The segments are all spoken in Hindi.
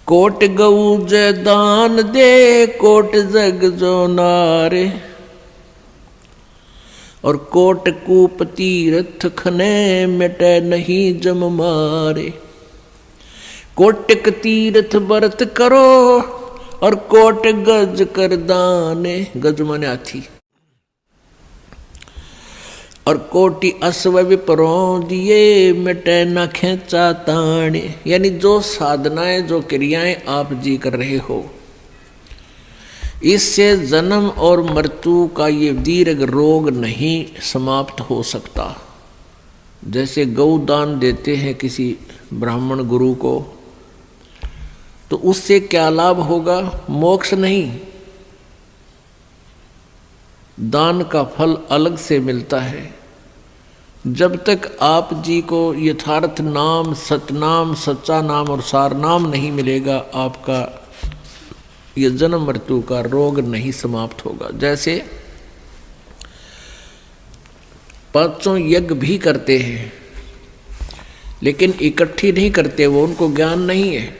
कोट गऊ जय दान दे कोट जग जो नारे, और कोट कूप तीर्थ खने मिटे नहीं जम मारे। कोटिक तीर्थ व्रत करो और कोट गज कर दाने, गज माने हाथी, और कोटि अश्व विपरों दिए मिटे न खेचा ताने। यानी जो साधनाएं जो क्रियाएं आप जी कर रहे हो, इससे जन्म और मृत्यु का ये दीर्घ रोग नहीं समाप्त हो सकता। जैसे गौ दान देते हैं किसी ब्राह्मण गुरु को, तो उससे क्या लाभ होगा? मोक्ष नहीं, दान का फल अलग से मिलता है। जब तक आप जी को यथार्थ नाम, सतनाम, सच्चा नाम और सार नाम नहीं मिलेगा, आपका ये जन्म मृत्यु का रोग नहीं समाप्त होगा। जैसे पांचों यज्ञ भी करते हैं, लेकिन इकट्ठी नहीं करते, वो उनको ज्ञान नहीं है।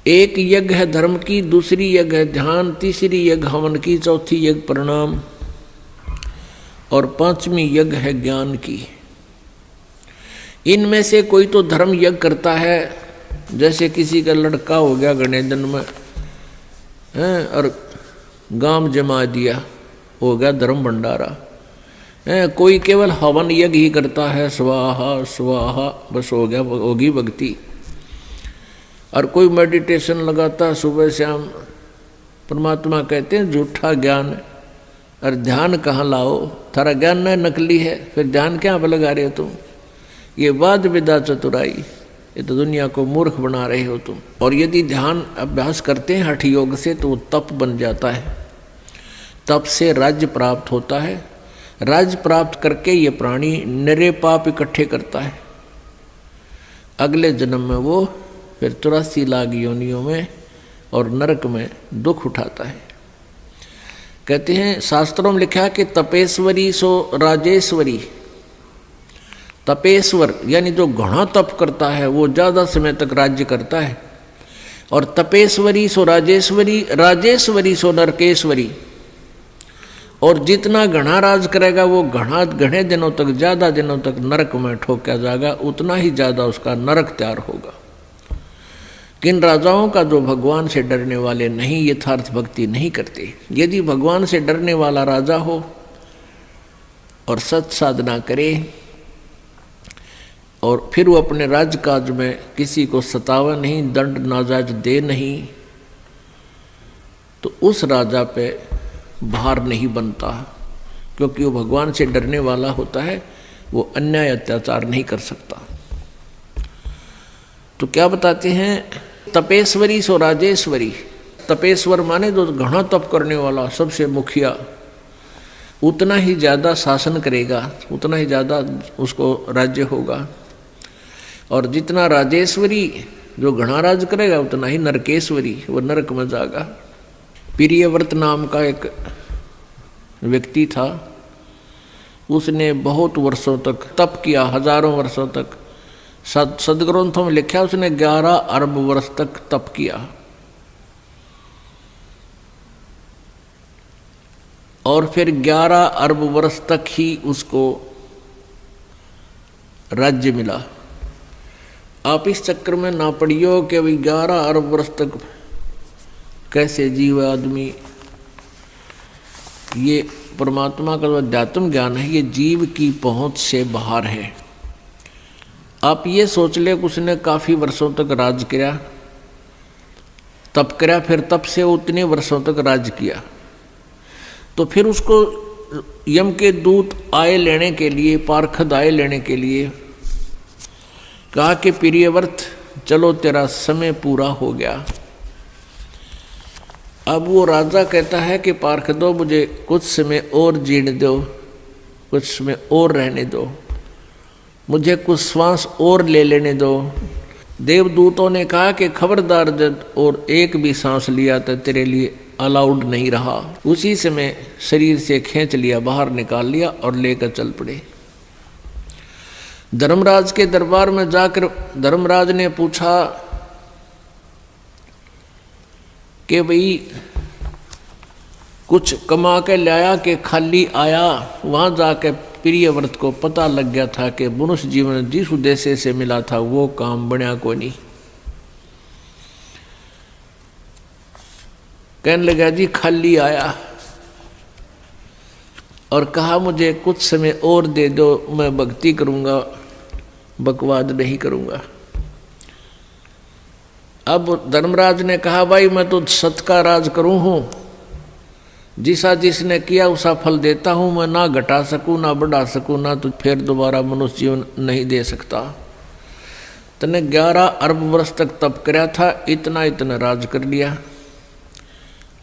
एक यज्ञ है धर्म की, दूसरी यज्ञ है ध्यान, तीसरी यज्ञ हवन की, चौथी यज्ञ प्रणाम, और पांचवी यज्ञ है ज्ञान की। इनमें से कोई तो धर्म यज्ञ करता है, जैसे किसी का लड़का हो गया गणेश जन्म में और गांव जमा दिया, हो गया धर्म भंडारा। कोई केवल हवन यज्ञ ही करता है, स्वाहा स्वाहा, बस हो गया, होगी भक्ति। और कोई मेडिटेशन लगाता है सुबह शाम, परमात्मा कहते हैं झूठा ज्ञान। और ध्यान कहाँ लाओ? थारा ज्ञान न नकली है, फिर ध्यान क्या पर लगा रहे हो तुम? ये वाद विदा चतुराई, ये तो दुनिया को मूर्ख बना रहे हो तुम। और यदि ध्यान अभ्यास करते हैं हठ योग से, तो वो तप बन जाता है। तप से राज्य प्राप्त होता है। राज्य प्राप्त करके ये प्राणी निरे पाप इकट्ठे करता है। अगले जन्म में वो फिर 84 लाख योनियों में और नरक में दुख उठाता है। कहते हैं शास्त्रों में लिखा कि तपेश्वरी सो राजेश्वरी। तपेश्वर यानी जो घना तप करता है वो ज़्यादा समय तक राज्य करता है, और तपेश्वरी सो राजेश्वरी, राजेश्वरी सो नरकेश्वरी। और जितना घना राज करेगा वो घने दिनों तक, ज़्यादा दिनों तक नरक में ठोका जाएगा, उतना ही ज़्यादा उसका नरक तैयार होगा। किन राजाओं का जो भगवान से डरने वाले नहीं, यथार्थ भक्ति नहीं करते। यदि भगवान से डरने वाला राजा हो और सत साधना करे, और फिर वो अपने राजकाज में किसी को सतावा नहीं, दंड नाजायज दे नहीं, तो उस राजा पे भार नहीं बनता, क्योंकि वो भगवान से डरने वाला होता है, वो अन्याय अत्याचार नहीं कर सकता। तो क्या बताते हैं? तपेश्वरी सो राजेश्वरी। तपेश्वर माने जो घना तप करने वाला, सबसे मुखिया, उतना ही ज़्यादा शासन करेगा, उतना ही ज़्यादा उसको राज्य होगा। और जितना राजेश्वरी, जो घना राज करेगा, उतना ही नरकेश्वरी, वो नरक में जाएगा। प्रियव्रत नाम का एक व्यक्ति था, उसने बहुत वर्षों तक तप किया, हजारों वर्षों तक। सदग्रंथों में लिखा उसने 11 अरब वर्ष तक तप किया, और फिर 11 अरब वर्ष तक ही उसको राज्य मिला। आप इस चक्कर में ना पड़ियो कि भाई 11 अरब वर्ष तक कैसे जीव आदमी। ये परमात्मा का जो अध्यात्म ज्ञान है, ये जीव की पहुंच से बाहर है। आप ये सोच ले कि उसने काफ़ी वर्षों तक राज किया, तप किया, फिर तप से उतने वर्षों तक राज किया, तो फिर उसको यम के दूत आए लेने के लिए, पार्षद आए लेने के लिए कहा कि प्रियव्रत चलो तेरा समय पूरा हो गया। अब वो राजा कहता है कि पार्षदों मुझे कुछ समय और जीने दो, कुछ समय और रहने दो, मुझे कुछ श्वास और ले लेने दो। देवदूतों ने कहा कि खबरदार, जब और एक भी सांस लिया तो तेरे लिए अलाउड नहीं रहा। उसी समय शरीर से खींच लिया, बाहर निकाल लिया और लेकर चल पड़े। धर्मराज के दरबार में जाकर धर्मराज ने पूछा कि भाई कुछ कमा के लाया कि खाली आया। वहां जाके प्रिय व्रत को पता लग गया था कि मनुष्य जीवन जिस उद्देश्य से मिला था वो काम बनया को नहीं। कहने लगा जी खाली आया और कहा मुझे कुछ समय और दे दो, मैं भक्ति करूंगा, बकवाद नहीं करूंगा। अब धर्मराज ने कहा भाई मैं तो सत का राज करूं हूं, जिसा जिसने किया उसा फल देता हूं, मैं ना घटा सकूं ना बढ़ा सकूं, ना तो फिर दोबारा मनुष्य जीवन नहीं दे सकता। तने 11 अरब वर्ष तक तप कराया था, इतना इतना राज कर लिया।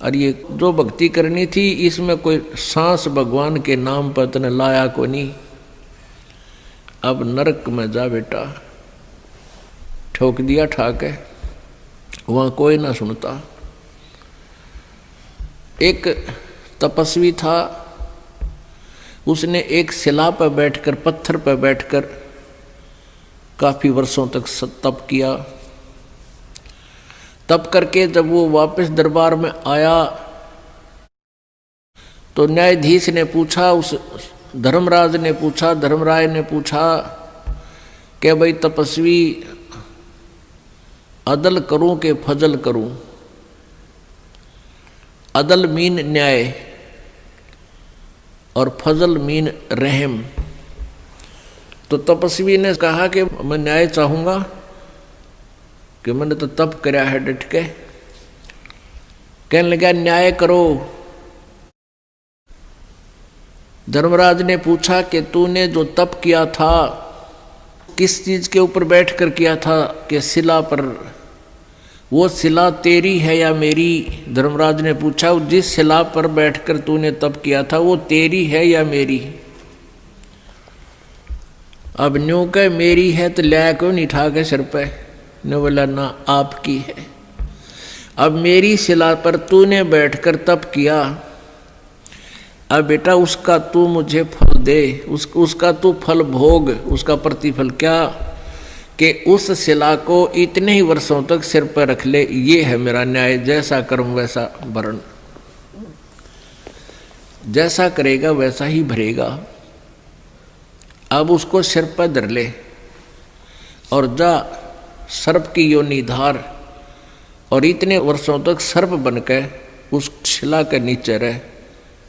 और ये जो भक्ति करनी थी इसमें कोई सांस भगवान के नाम पर तने लाया को नहीं। अब नरक में जा बेटा, ठोक दिया ठाके, वहां कोई ना सुनता। एक तपस्वी था, उसने एक शिला पर बैठकर, पत्थर पर बैठकर काफी वर्षों तक तप किया। तप करके जब वो वापस दरबार में आया तो न्यायाधीश ने पूछा, उस धर्मराज ने पूछा, धर्मराय ने पूछा कि भाई तपस्वी अदल करूं कि फजल करूं? अदल मीन न्याय और फजल मीन रहम। तो तपस्वी ने कहा कि मैं न्याय चाहूंगा कि मैंने तो तप कराया है डट के। कहने लगा न्याय करो। धर्मराज ने पूछा कि तूने जो तप किया था किस चीज के ऊपर बैठकर किया था? कि शिला पर। वो शिला तेरी है या मेरी? धर्मराज ने पूछा जिस शिला पर बैठकर तूने तप किया था वो तेरी है या मेरी? अब न्यू कह मेरी है तो लिया क्यों नहीं ठा के सिर पे? ने बोला ना आपकी है। अब मेरी शिला पर तूने बैठकर तप किया, अब बेटा उसका तू मुझे फल दे, उसका तू फल भोग। उसका प्रतिफल क्या? कि उस शिला को इतने ही वर्षों तक सिर पर रख ले, ये है मेरा न्याय। जैसा कर्म वैसा भरण, जैसा करेगा वैसा ही भरेगा। अब उसको सिर पर धर ले और जा सर्प की योनि धार, और इतने वर्षों तक सर्प बनकर उस शिला के नीचे रह,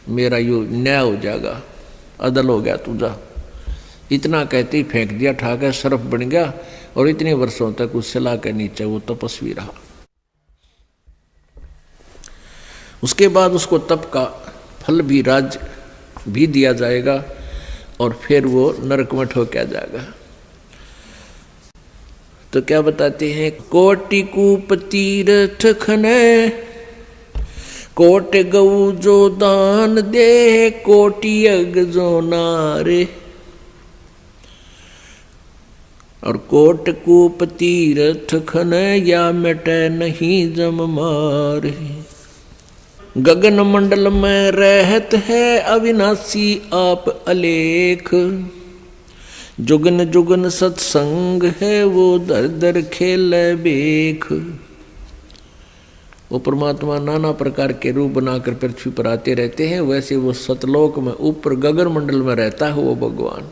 मेरा यो न्याय हो जाएगा, अदल हो गया तुझा। इतना कहते ही फेंक दिया ठाकर, सर्प बन गया और इतने वर्षों तक उस शिला के नीचे वो तपस्वी रहा। उसके बाद उसको तप का फल भी, राज्य भी दिया जाएगा और फिर वो नरक में ठोका जाएगा। तो क्या बताते हैं? कोटि कूप तीर्थ खने, कोट गऊ जो दान दे, कोटि यज्ञ जो नारे। और कोट कूप तीर्थ खने, या मिटे नहीं जम मारे। गगन मंडल में रहत है अविनाशी आप अलेख, जुगन जुगन सत्संग है वो दर दर खेल बेख। वो परमात्मा नाना प्रकार के रूप बनाकर पृथ्वी पर आते रहते हैं, वैसे वो सतलोक में ऊपर गगन मंडल में रहता है वो भगवान।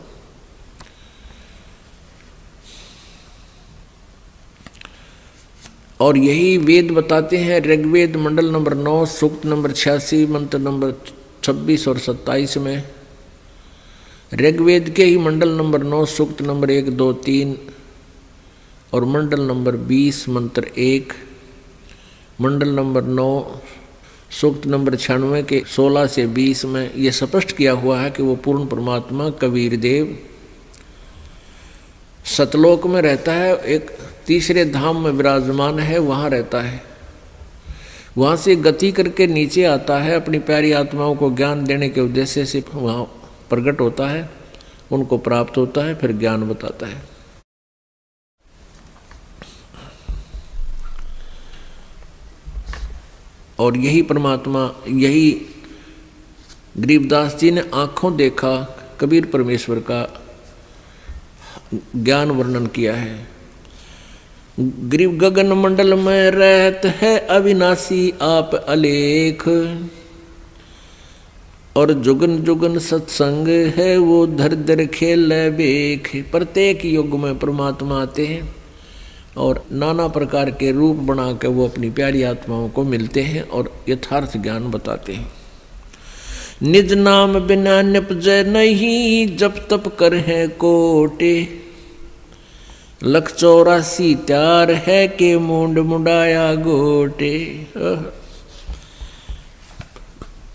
और यही वेद बताते हैं, ऋग्वेद मंडल नंबर 9 सूक्त नंबर 86 मंत्र नंबर 26 और 27 में। ऋग्वेद के ही मंडल नंबर 9 सूक्त नंबर 1, 2, 3 और मंडल नंबर 20 मंत्र 1, मंडल नंबर 9 सूक्त नंबर 96 के 16 से 20 में यह स्पष्ट किया हुआ है कि वो पूर्ण परमात्मा कबीर देव सतलोक में रहता है, एक तीसरे धाम में विराजमान है, वहाँ रहता है। वहाँ से गति करके नीचे आता है, अपनी प्यारी आत्माओं को ज्ञान देने के उद्देश्य से वहाँ प्रकट होता है, उनको प्राप्त होता है, फिर ज्ञान बताता है। और यही परमात्मा, यही गरीबदास जी ने आंखों देखा कबीर परमेश्वर का ज्ञान वर्णन किया है। ग्रीव गगन मंडल में रहत है अविनाशी आप अलेख, और जुगन जुगन सत्संग है वो धर धर खेल बेख। प्रत्येक युग में परमात्मा आते हैं और नाना प्रकार के रूप बना के वो अपनी प्यारी आत्माओं को मिलते हैं और यथार्थ ज्ञान बताते हैं। निज नाम बिना निपजय नहीं, जप तप कर है कोटे, 184 त्यार है के मुंड मुंडाया गोटे।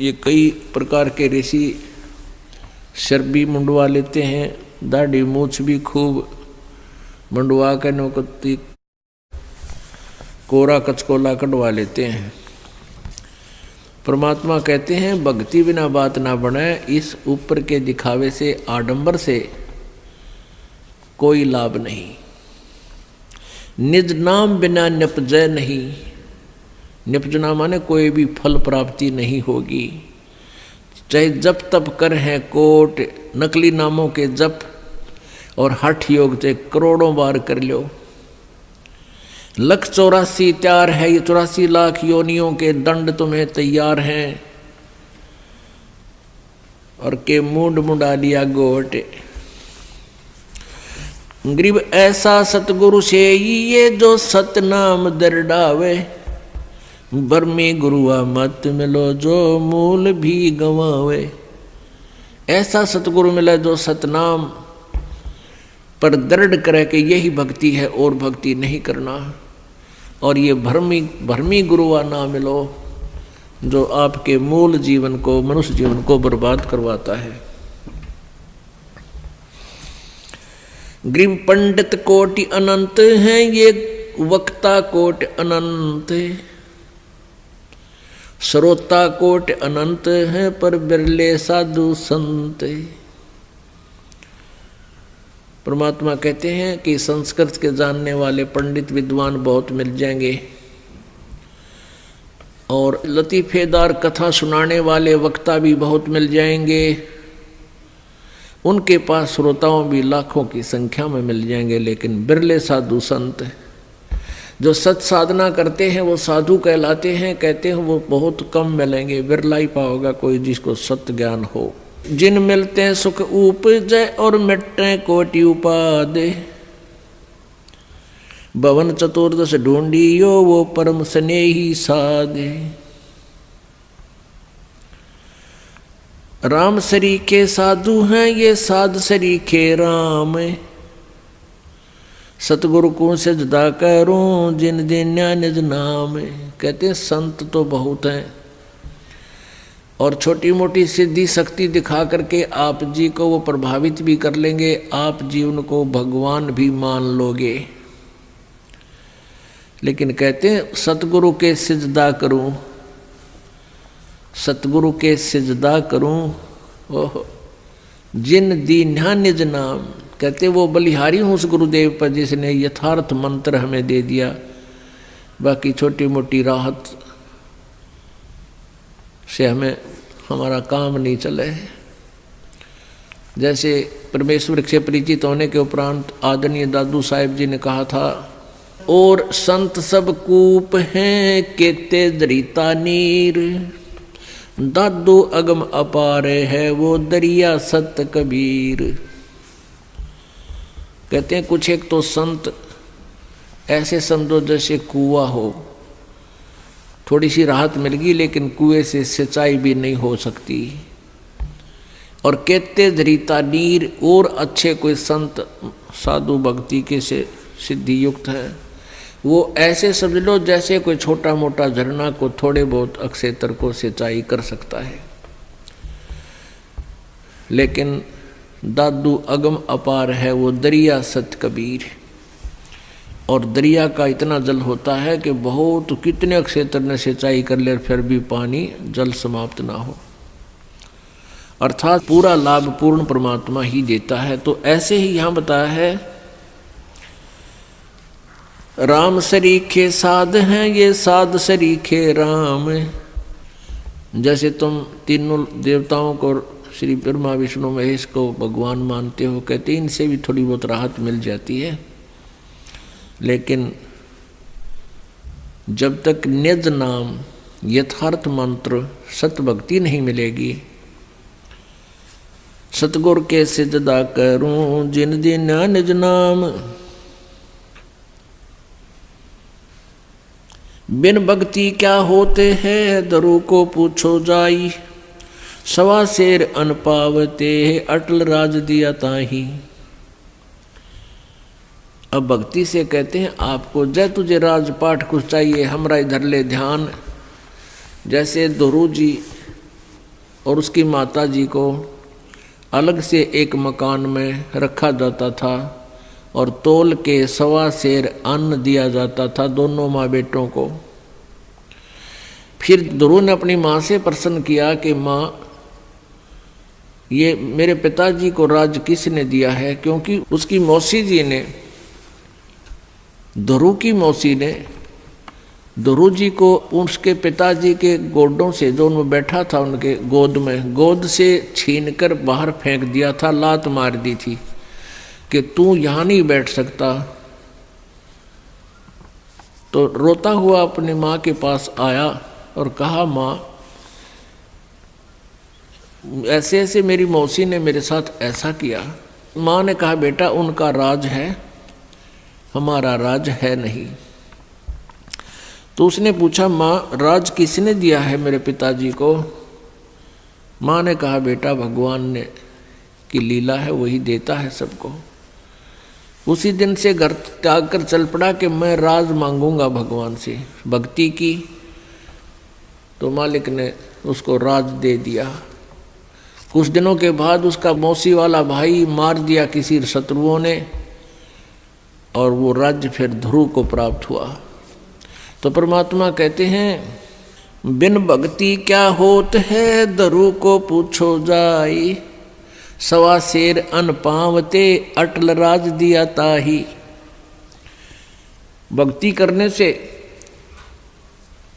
ये कई प्रकार के ऋषि सिर भी मुंडवा लेते हैं, दाढ़ी मूछ भी खूब मुंडवा के नौकती कोरा कचकोला कटवा लेते हैं। परमात्मा कहते हैं भक्ति बिना बात ना बने, इस ऊपर के दिखावे से आडंबर से कोई लाभ नहीं। निज नाम बिना निपजय नहीं, निपजना माने कोई भी फल प्राप्ति नहीं होगी। चाहे जप तप कर हैं कोट, नकली नामों के जप और हठ योग चाहे करोड़ों बार कर लो, 184 त्यार है, ये 84 लाख योनियों के दंड तुम्हें तैयार हैं, और के मुंड मुंडा लिया गोट। गरीब ऐसा सतगुरु से ये जो सतनाम दरडावे, बर्मी गुरुआ मत मिलो जो मूल भी गंवावे। ऐसा सतगुरु मिला जो सतनाम पर दृढ़ करे कि यही भक्ति है और भक्ति नहीं करना, और ये भरमी गुरुआ ना मिलो जो आपके मूल जीवन को, मनुष्य जीवन को बर्बाद करवाता है। ग्रीव पंडित कोटि अनंत हैं, ये वक्ता कोटि अनंत, श्रोता कोटि अनंत हैं, पर बिरले साधु संत। परमात्मा कहते हैं कि संस्कृत के जानने वाले पंडित विद्वान बहुत मिल जाएंगे, और लतीफेदार कथा सुनाने वाले वक्ता भी बहुत मिल जाएंगे। उनके पास श्रोताओं भी लाखों की संख्या में मिल जाएंगे, लेकिन बिरले साधु संत जो सत साधना करते हैं वो साधु कहलाते हैं। कहते हैं वो बहुत कम मिलेंगे, बिरला ही पाओगा कोई जिसको सत्य ज्ञान हो। जिन मिलते हैं सुख उपजय और मिटते कोटि उपादे, भवन चतुर्दश ढूंढियो वो परम स्नेही साधे। राम सरीखे साधु हैं, ये साध सरीखे राम, सतगुरु को सजदा करूं जिन दिन निज नाम। कहते हैं संत तो बहुत हैं और छोटी मोटी सिद्धि शक्ति दिखा करके आप जी को वो प्रभावित भी कर लेंगे, आप जी उनको भगवान भी मान लोगे। लेकिन कहते हैं सतगुरु के सिजदा करूं, सतगुरु के सिजदा करूं, ओह जिन दीन्हा निज नाम। कहते वो बलिहारी हूँ उस गुरुदेव पर जिसने यथार्थ मंत्र हमें दे दिया, बाकी छोटी मोटी राहत से हमें हमारा काम नहीं चले। जैसे परमेश्वर से परिचित होने के उपरांत आदरणीय दादू साहिब जी ने कहा था, और संत सब कूप हैं केते दरिता नीर, दादू अगम अपार है वो दरिया सत कबीर। कहते हैं कुछ एक तो संत ऐसे समझो जैसे कुआं हो, थोड़ी सी राहत मिल गई लेकिन कुएं से सिंचाई भी नहीं हो सकती। और कहते धरीता नीर, और अच्छे कोई संत साधु भक्ति के से सिद्धि युक्त है, वो ऐसे समझ लो जैसे कोई छोटा मोटा झरना को थोड़े बहुत अक्षेत्र को सिंचाई कर सकता है। लेकिन दादू अगम अपार है वो दरिया सत कबीर, और दरिया का इतना जल होता है कि बहुत कितने क्षेत्र ने सिंचाई कर ले फिर भी पानी जल समाप्त ना हो, अर्थात पूरा लाभ पूर्ण परमात्मा ही देता है। तो ऐसे ही यहाँ बताया है, राम सरीखे साध हैं ये साध सरीखे राम। जैसे तुम तीनों देवताओं को श्री ब्रह्मा विष्णु महेश को भगवान मानते हो, कहते इनसे भी थोड़ी बहुत राहत मिल जाती है, लेकिन जब तक निज नाम यथार्थ मंत्र सतभक्ति नहीं मिलेगी। सतगुर के सिजदा करूं जिन दिन निज नाम, बिन भक्ति क्या होते हैं दरु को पूछो जाई, सवा शेर अन पावते अटल राज दिया ताही। अब भक्ति से कहते हैं आपको जय तुझे राजपाट कुछ चाहिए हमरा इधर ले ध्यान। जैसे दुरू जी और उसकी माता जी को अलग से एक मकान में रखा जाता था और तोल के सवा शेर अन्न दिया जाता था दोनों माँ बेटों को। फिर दुरू ने अपनी माँ से प्रश्न किया कि माँ, ये मेरे पिताजी को राज किसने दिया है? क्योंकि उसकी मौसी जी ने, दुरू की मौसी ने दुरू जी को उसके पिताजी के गोडों से, जो उनमें बैठा था उनके गोद में, गोद से छीनकर बाहर फेंक दिया था, लात मार दी थी कि तू यहाँ नहीं बैठ सकता। तो रोता हुआ अपनी माँ के पास आया और कहा, माँ ऐसे ऐसे मेरी मौसी ने मेरे साथ ऐसा किया। माँ ने कहा, बेटा उनका राज है, हमारा राज है नहीं। तो उसने पूछा, माँ राज किसने दिया है मेरे पिताजी को? माँ ने कहा, बेटा भगवान ने की लीला है, वही देता है सबको। उसी दिन से घर त्याग कर चल पड़ा कि मैं राज मांगूंगा भगवान से। भक्ति की तो मालिक ने उसको राज दे दिया। कुछ दिनों के बाद उसका मौसी वाला भाई मार दिया किसी शत्रुओं ने और वो राज्य फिर ध्रुव को प्राप्त हुआ। तो परमात्मा कहते हैं, बिन भक्ति क्या होत है दरु को पूछो जाई, सवा शेर अन पावते अटल राज दिया ताही। भक्ति करने से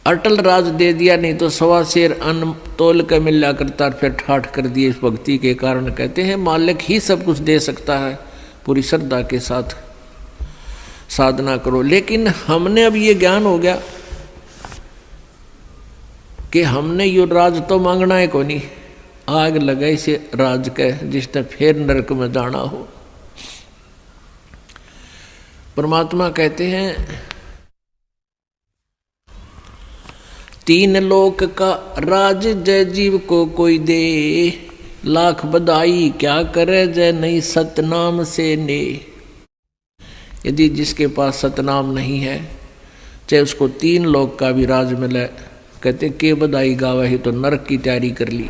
अटल राज दे दिया, नहीं तो सवा शेर अन्न तोल कर मिला करता फिर ठाठ कर दिए। इस भक्ति के कारण कहते हैं मालिक ही सब कुछ दे सकता है, पूरी श्रद्धा के साथ साधना करो। लेकिन हमने अब ये ज्ञान हो गया कि हमने यो राज तो मांगना है को नहीं, आग लगा इसे राज के जिसने फिर नरक में जाना हो। परमात्मा कहते हैं, तीन लोक का राज जय जीव को कोई दे, लाख बधाई क्या करे जय नहीं सतनाम से ने। यदि जिसके पास सतनाम नहीं है, चाहे उसको तीन लोक का भी राज मिले, कहते के बधाई गावा ही तो नरक की तैयारी कर ली।